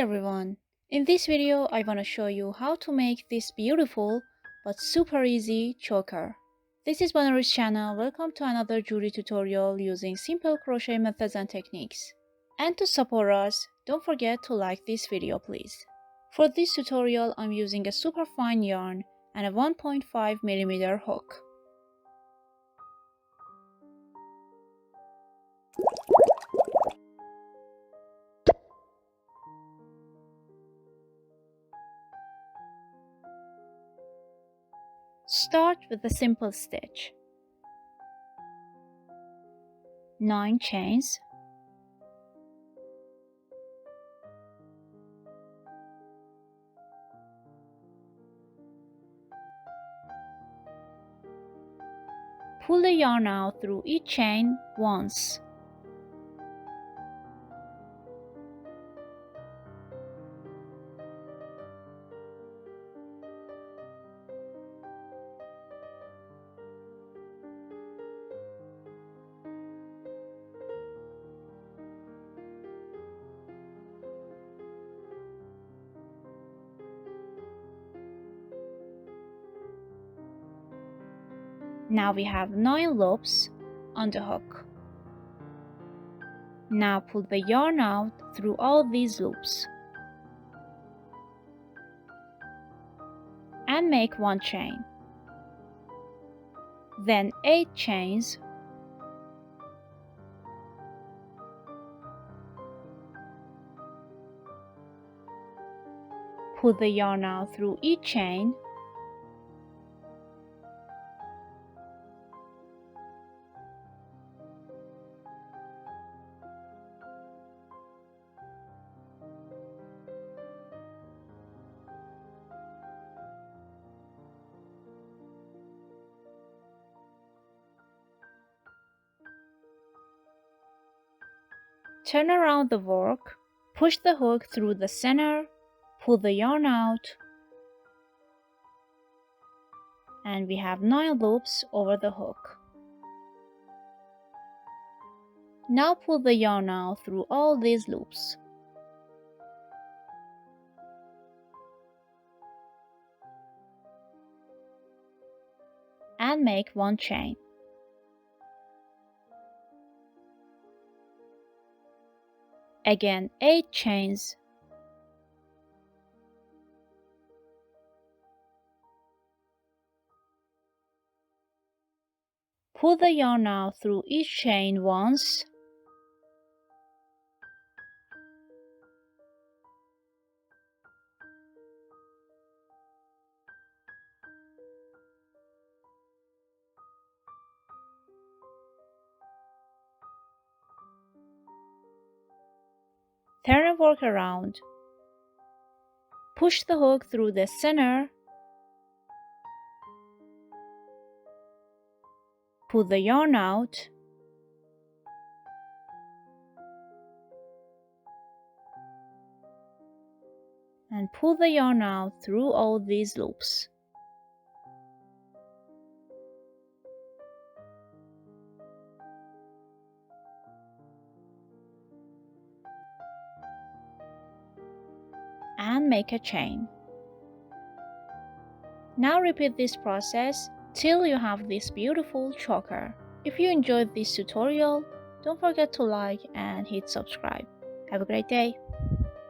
everyone! In this video I want to show you how to make this beautiful but super easy choker. This is Banner's channel. Welcome to another jewelry tutorial using simple crochet methods and techniques. And to support us, don't forget to like this video please. For this tutorial I'm using a superfine yarn and a 1.5mm hook. Start with a simple stitch. 9 chains. Pull the yarn out through each chain once. Now we have 9 loops on the hook. Now pull the yarn out through all these loops and make 1 chain. Then 8 chains. Pull the yarn out through each chain. Turn around the work, push the hook through the center, pull the yarn out, and we have 9 loops over the hook. Now pull the yarn out through all these loops. And make 1 chain. Again 8 chains. Pull the yarn out through each chain once. Turn the work around. Push the hook through the center. Pull the yarn out. And pull the yarn out through all these loops. And make a chain. Now repeat this process till you have this beautiful choker. If you enjoyed this tutorial, don't forget to like and hit subscribe. Have a great day.